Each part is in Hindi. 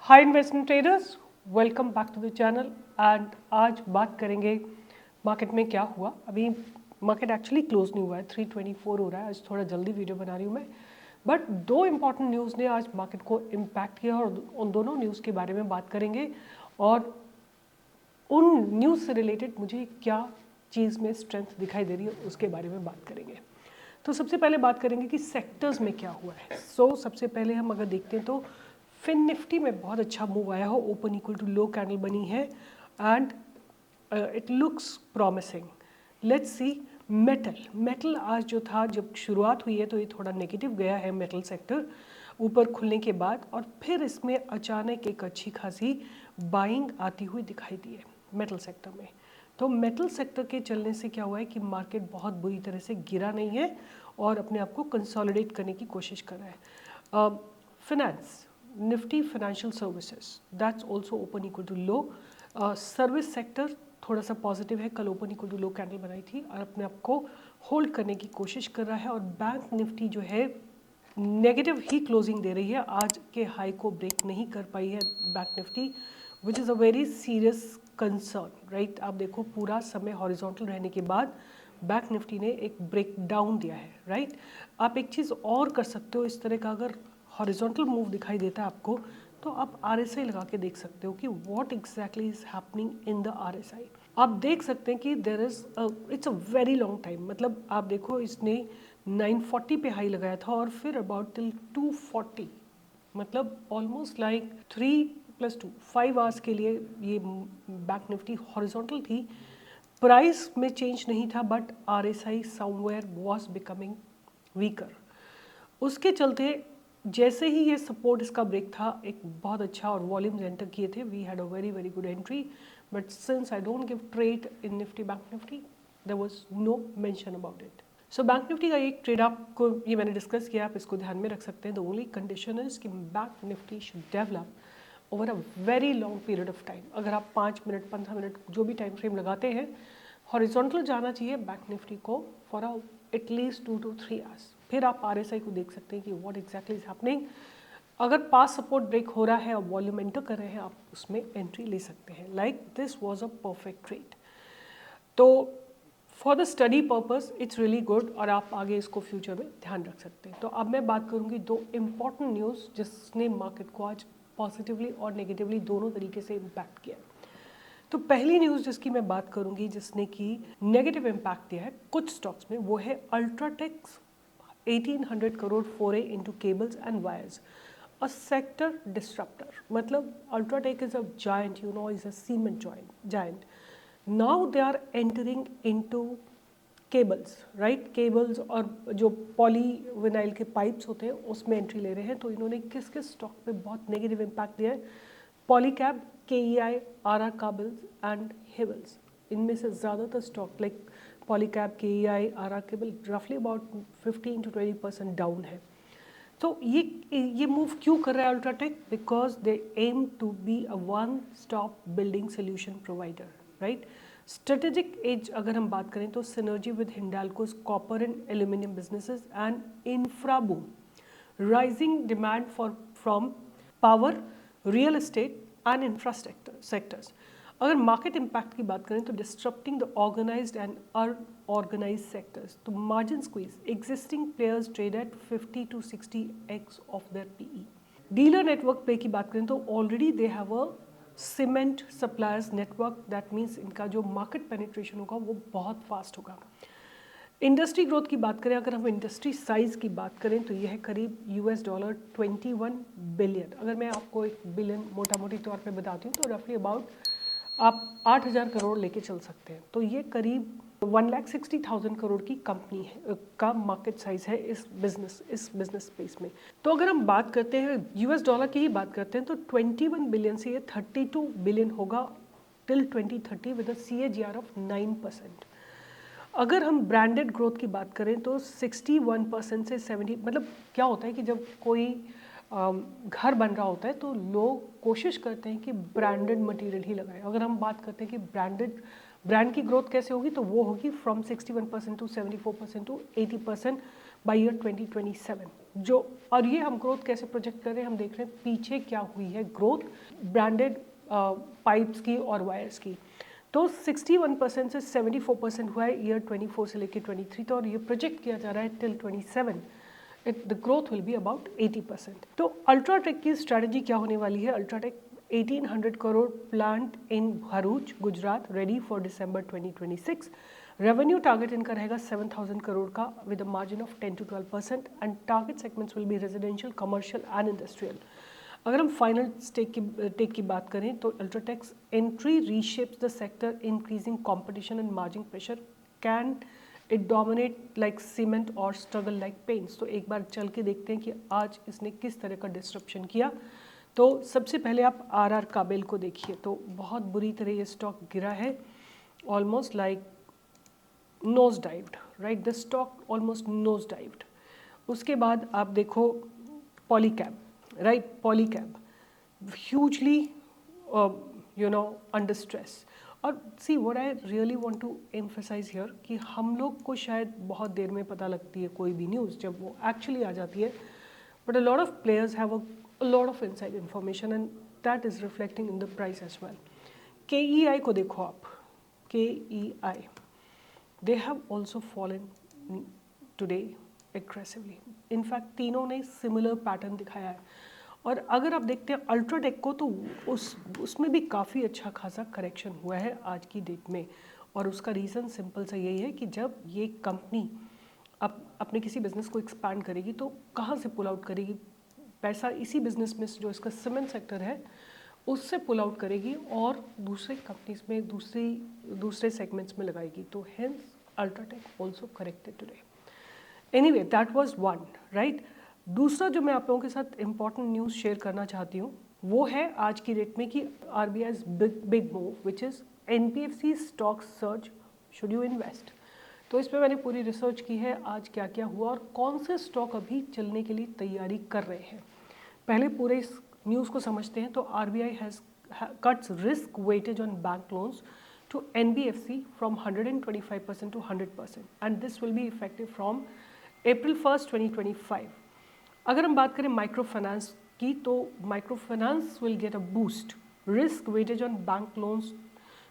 Hi investment traders, welcome back to the channel. And आज बात करेंगे मार्केट में क्या हुआ। अभी मार्केट एक्चुअली क्लोज नहीं हुआ है, 324 हो रहा है। आज थोड़ा जल्दी वीडियो बना रही हूँ मैं, बट दो इम्पॉर्टेंट न्यूज़ ने आज मार्केट को इम्पैक्ट किया और उन दोनों न्यूज़ के बारे में बात करेंगे और उन न्यूज़ से रिलेटेड मुझे क्या चीज़ में स्ट्रेंथ दिखाई दे रही है उसके बारे में बात करेंगे। तो सबसे पहले बात करेंगे कि सेक्टर्स में क्या हुआ है। सबसे पहले हम अगर देखते हैं तो फिन निफ्टी में बहुत अच्छा मूव आया हो, open equal to low candle बनी है and it looks promising. Let's see metal आज जो था, जब शुरुआत हुई है तो ये थोड़ा नेगेटिव गया है मेटल सेक्टर ऊपर खुलने के बाद, और फिर इसमें अचानक एक अच्छी खासी बाइंग आती हुई दिखाई दी है मेटल सेक्टर में। तो मेटल सेक्टर के चलने से क्या हुआ है कि मार्केट बहुत बुरी तरह से गिरा नहीं है और अपने आप को कंसोलिडेट करने की कोशिश कर रहा है। Finance, Nifty financial services, that's also open equal to low. Service sector थोड़ा सा पॉजिटिव है, कल open equal to low candle बनाई थी और अपने आप को होल्ड करने की कोशिश कर रहा है। और बैंक निफ्टी जो है नेगेटिव ही क्लोजिंग दे रही है, आज के हाई को ब्रेक नहीं कर पाई है bank Nifty, which is a very serious concern, right. आप देखो पूरा समय हॉरिजॉन्टल रहने के बाद बैंक निफ्टी ने एक ब्रेक डाउन दिया है, राइट। आप एक चीज़ और कर सकते हो, इस तरह का अगर हॉरिजॉन्टल मूव दिखाई देता है आपको तो आप RSI लगा के देख सकते हो कि what exactly is happening in the RSI। आप देख सकते हैं कि there is it's a very long time, मतलब आप देखो इसने 940 पे हाई लगाया था और फिर अबाउट टिल 240, मतलब ऑलमोस्ट लाइक 3+2 5 आवर्स के लिए ये बैंक निफ्टी हॉरिजॉन्टल थी। प्राइस में चेंज नहीं था but RSI somewhere was becoming weaker. उसके चलते जैसे ही ये सपोर्ट इसका ब्रेक था, एक बहुत अच्छा और वॉल्यूम्स एंटर किए थे, we had a very very good entry, but since I don't give trade in Nifty bank Nifty there was no mention about it. So bank Nifty का एक ट्रेड आपको ये मैंने डिस्कस किया, आप इसको ध्यान में रख सकते हैं। द ओनली कंडीशन इज कि bank Nifty should develop over a very long period of time. अगर आप 5 मिनट 15 मिनट जो भी टाइम फ्रेम लगाते हैं, हॉरिजॉन्टल जाना चाहिए बैंक निफ्टी को फॉर एटलीस्ट 2 to 3 आवर्स। फिर आप RSI को देख सकते हैं कि व्हाट एग्जैक्टली इज हैपनिंग। अगर पास सपोर्ट ब्रेक हो रहा है और वॉल्यूम एंटर कर रहे हैं, आप उसमें एंट्री ले सकते हैं। Like this was a perfect trade. तो for the study purpose it's really good और आप आगे इसको फ्यूचर में ध्यान रख सकते हैं। तो अब मैं बात करूंगी दो इम्पॉर्टेंट न्यूज़ जिसने मार्केट को आज पॉजिटिवली और नेगेटिवली दोनों तरीके से इम्पैक्ट किया। तो पहली न्यूज़ जिसकी मैं बात करूंगी जिसने की नेगेटिव इम्पैक्ट दिया है कुछ स्टॉक्स में, वो है अल्ट्राटेक्स 1800 crore foray into cables and wires, a sector disruptor. मतलब UltraTech is a giant, you know, is a cement giant. Now they are entering into cables, right. Cables और जो पॉली विनाइल के पाइप्स होते हैं उसमें एंट्री ले रहे हैं। तो इन्होंने किस किस स्टॉक पे बहुत नेगेटिव इम्पैक्ट दिया है? Polycab, KEI, RR cables and Havells. इनमें से ज़्यादातर stock like Polycab, KEI, RR cable रफली अबाउट 15 to 20% डाउन है। तो ये मूव क्यों कर रहा है UltraTech? Because they aim to be a one stop building solution provider, right. Strategic edge अगर हम बात करें तो synergy with Hindalco's copper and aluminium businesses and infra boom, rising demand from power, real estate and infrastructure sectors. अगर मार्केट इम्पैक्ट की बात करें तो disturbing the organised and unorganised sectors. तो margin squeeze, existing players trade at 50 to 60x of their PE। Dealer network पे की बात करें तो already they have a cement suppliers network, that means इनका जो मार्केट पेनिट्रेशन होगा वो बहुत फास्ट होगा। इंडस्ट्री ग्रोथ की बात करें, अगर हम इंडस्ट्री साइज की बात करें तो यह है करीब $21 बिलियन। अगर मैं आपको एक बिलियन मोटा मोटी तौर पे बताती हूँ तो रफली अबाउट आप 8,000 करोड़ लेके चल सकते हैं। तो ये करीब 1,60,000 करोड़ की कंपनी है का मार्केट साइज है इस बिजनेस स्पेस में। तो अगर हम बात करते हैं $, की ही बात करते हैं तो 21 बिलियन से ये 32 बिलियन होगा till 2030 with a CAGR of 9%। अगर हम ब्रांडेड ग्रोथ की बात करें तो 61% से 70, मतलब क्या होता है कि जब कोई घर बन रहा होता है तो लोग कोशिश करते हैं कि ब्रांडेड मटेरियल ही लगाएं। अगर हम बात करते हैं कि ब्रांड की ग्रोथ कैसे होगी तो वो होगी from 61% to 74% to 80% by year 2027। जो, और ये हम ग्रोथ कैसे प्रोजेक्ट कर रहे हैं, हम देख रहे हैं पीछे क्या हुई है ग्रोथ ब्रांडेड पाइप्स की और वायर्स की। तो 61% से 74% हुआ है ईयर 24 से लेकर 23 तो, और ये प्रोजेक्ट किया जा रहा है till 27 the growth will be about 80%। तो अल्ट्राटेक की स्ट्रैटेजी क्या होने वाली है? UltraTech 1800 crore plant in Bharuch Gujarat ready for December 2026। Revenue target इनका रहेगा 7000 करोड़ का with a margin of 10 to 12% and target segments will be residential, commercial and industrial. अगर हम फाइनल टेक की बात करें तो UltraTech's entry reshapes the sector, increasing competition and margin pressure, can it dominate like cement और स्ट्रगल लाइक पेंट्स। तो एक बार चल के देखते हैं कि आज इसने किस तरह का डिस्ट्रप्शन किया। तो सबसे पहले आप आर काबेल को देखिए, तो बहुत बुरी तरह ये स्टॉक गिरा है, almost like nose dived, right, the stock almost nose dived. उसके बाद आप देखो Polycab, right, Polycab hugely under stress। और see what I really want to emphasise here कि हम लोग को शायद बहुत देर में पता लगती है कोई भी न्यूज़ जब वो एक्चुअली आ जाती है, but a lot of players have a lot of inside information and that is reflecting in the price as well. KEI को देखो आप, KEI they have also fallen today aggressively। In fact तीनों ने सिमिलर पैटर्न दिखाया है। और अगर आप देखते हैं अल्ट्राटेक को तो उसमें भी काफ़ी अच्छा खासा करेक्शन हुआ है आज की डेट में। और उसका रीज़न सिंपल सा यही है कि जब ये कंपनी अपने किसी बिजनेस को एक्सपैंड करेगी तो कहाँ से पुल आउट करेगी? पैसा इसी बिजनेस में जो इसका सीमेंट सेक्टर है उससे पुल आउट करेगी और दूसरे कंपनीज में दूसरे सेगमेंट्स में लगाएगी। तो hence UltraTech also corrected today. Anyway that was one, right. दूसरा जो मैं आप लोगों के साथ इम्पॉर्टेंट न्यूज़ शेयर करना चाहती हूँ वो है आज की डेट में कि RBI's big move which is NBFC stock search, should you invest. तो इस पर मैंने पूरी रिसर्च की है आज क्या क्या हुआ और कौन से स्टॉक अभी चलने के लिए तैयारी कर रहे हैं। पहले पूरे इस न्यूज़ को समझते हैं। तो RBI has cuts risk weightage on bank loans to NBFC from 125% to 100% and this will be effective from April 1st 2025। अगर हम बात करें माइक्रो फाइनेंस की तो micro finance will get a boost, risk weightage on bank loans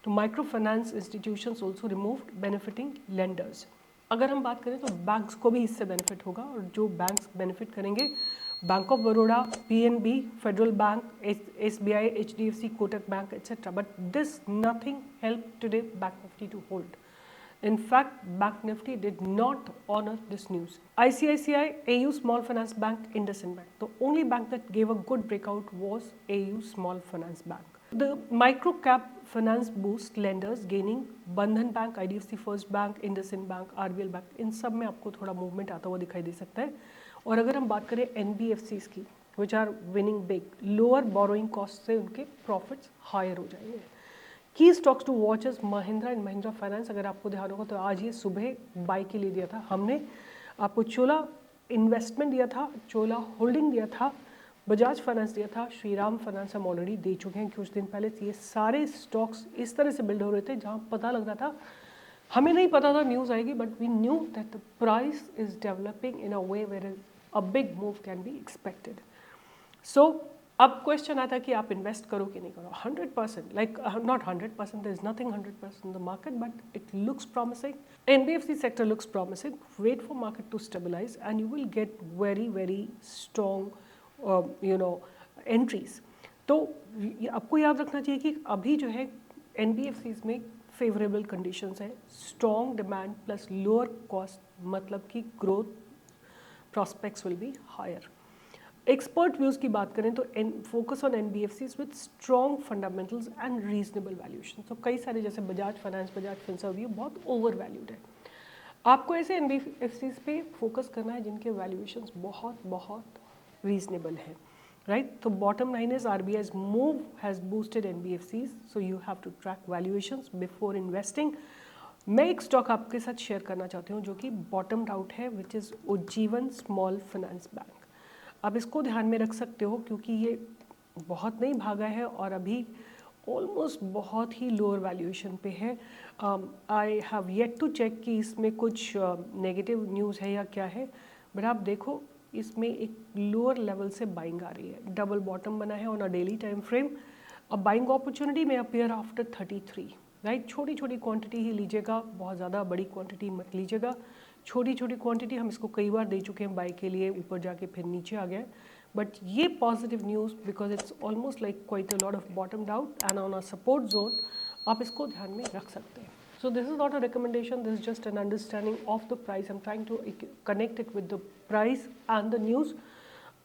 तो micro finance institutions also removed benefiting lenders. अगर हम बात करें तो बैंक्स को भी इससे बेनिफिट होगा और जो बैंक्स बेनिफिट करेंगे bank of Baroda, PNB, federal bank, SBI, HDFC, Kotak bank etc. But this nothing helped today Bank Nifty to hold. In fact, Bank Nifty did not honor this news. ICICI, AU Small Finance Bank, IndusInd Bank. The only bank that gave a good breakout was AU Small Finance Bank. The micro cap finance boost lenders gaining Bandhan Bank, IDFC First Bank, IndusInd Bank, RBL Bank, इन सब में आपको थोड़ा मूवमेंट आता हुआ दिखाई दे सकता है। और अगर हम बात करें NBFCs की which are winning big, lower borrowing cost से उनके प्रॉफिट्स हायर हो जाएंगे। Key stocks to watch is Mahindra and Mahindra finance. अगर आपको ध्यान होगा तो आज ये सुबह बाई के लिए दिया था हमने आपको, चोला इन्वेस्टमेंट दिया था, चोला होल्डिंग दिया था, बजाज फाइनेंस दिया था, श्रीराम फाइनेंस हम ऑलरेडी दे चुके हैं कुछ दिन पहले। ये सारे स्टॉक्स इस तरह से बिल्ड हो रहे थे जहाँ पता लग रहा था, हमें नहीं पता था न्यूज़ आएगी but we knew that the price is developing in a way where a big move can be expected. So अब क्वेश्चन आता है कि आप इन्वेस्ट करो कि नहीं करो। 100%, like not 100%, there is nothing 100% in the market but it looks promising. NBFC sector looks promising. Wait for market to stabilize and you will get very strong entries। तो आपको याद रखना चाहिए कि अभी जो है NBFCs में फेवरेबल कंडीशंस है, strong demand plus lower cost, मतलब कि growth prospects will be higher। Expert views की बात करें तो focus on NBFCs with strong fundamentals and reasonable valuation. तो कई सारे जैसे बजाज फाइनेंस, बजाज फिनसर्व, ये बहुत ओवर वैल्यूड है। आपको ऐसे NBFCs पे फोकस करना है जिनके वैल्यूएशंस बहुत रीजनेबल है, राइट। तो bottom line is RBI's move has boosted NBFCs, so you have to track valuations before investing. मैं एक स्टॉक आपके साथ शेयर करना चाहती हूँ जो कि बॉटम्ड आउट है which is Ujjivan small finance bank. आप इसको ध्यान में रख सकते हो क्योंकि ये बहुत नहीं भागा है और अभी ऑलमोस्ट बहुत ही लोअर वैल्यूएशन पे है। I have yet to check कि इसमें कुछ नेगेटिव न्यूज़ है या क्या है, बट आप देखो इसमें एक लोअर लेवल से बाइंग आ रही है, डबल बॉटम बना है on a daily time frame. A buying opportunity में अपीयर आफ्टर 33, राइट। छोटी छोटी क्वांटिटी ही लीजिएगा, बहुत ज़्यादा बड़ी क्वांटिटी मत लीजिएगा। छोटी छोटी क्वांटिटी हम इसको कई बार दे चुके हैं बाई के लिए, ऊपर जाके फिर नीचे आ गया। बट ये positive news because it's almost like quite a lot of bottom out and on a support zone, आप इसको ध्यान में रख सकते हैं। So this is not a recommendation, this is just an understanding of the price. I'm trying to connect it with the price and the news,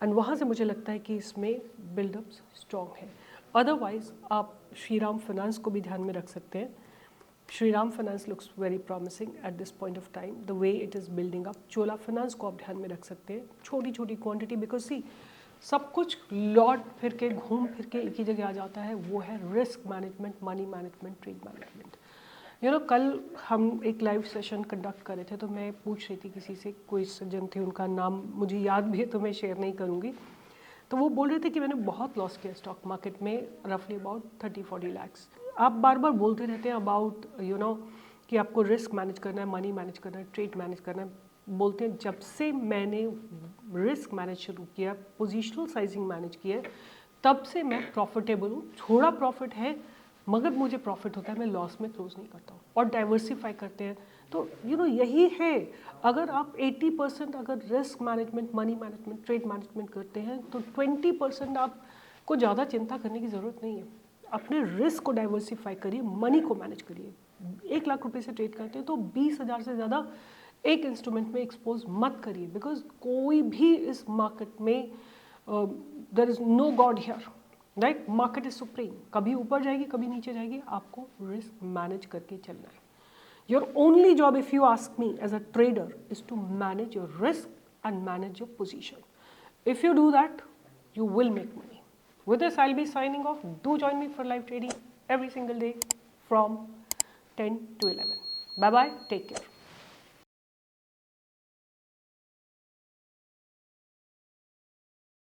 and वहाँ से मुझे लगता है कि इसमें बिल्डअप्स स्ट्रॉन्ग है। अदरवाइज आप श्रीराम फाइनेंस को भी ध्यान में रख सकते हैं। Shriram finance looks very promising at this point of time, the way it is building up. Chola finance को आप ध्यान में रख सकते हैं, छोटी छोटी क्वांटिटी, बिकॉज सी सब कुछ लौट फिर के घूम फिर के एक ही जगह आ जाता है, वो है risk management, money management, trade management. कल हम एक लाइव सेशन कंडक्ट कर रहे थे, तो मैं पूछ रही थी किसी से, कोई सज्जन थे, उनका नाम मुझे याद भी है तो मैं शेयर नहीं करूँगी। तो वो बोल रहे थे कि मैंने बहुत लॉस किया स्टॉक मार्केट में, रफली अबाउट 30-40 लैक्स। आप बार बार बोलते रहते हैं अबाउट कि आपको रिस्क मैनेज करना है, मनी मैनेज करना है, ट्रेड मैनेज करना है। बोलते हैं जब से मैंने रिस्क मैनेज शुरू किया, पोजिशनल साइजिंग मैनेज किया, तब से मैं प्रॉफिटेबल हूँ। थोड़ा प्रॉफिट है मगर मुझे प्रॉफिट होता है, मैं लॉस में क्लोज नहीं करता हूँ। और डाइवर्सिफाई करते हैं, तो यही है। अगर आप 80% अगर risk management, money management, trade management करते हैं, तो 20% आपको ज़्यादा चिंता करने की ज़रूरत नहीं है। अपने रिस्क को डाइवर्सिफाई करिए, मनी को मैनेज करिए। 1 लाख रुपए से ट्रेड करते हैं तो 20,000 से ज़्यादा एक इंस्ट्रूमेंट में एक्सपोज मत करिए, बिकॉज कोई भी इस मार्केट में there is no god here, right. Market is supreme, कभी ऊपर जाएगी कभी नीचे जाएगी, आपको रिस्क मैनेज करके चलना है। Your only job, if you ask me as a trader, is to manage your risk and manage your position. If you do that, you will make money. With this, I'll be signing off. Do join me for live trading every single day from 10 to 11. Bye bye. Take care.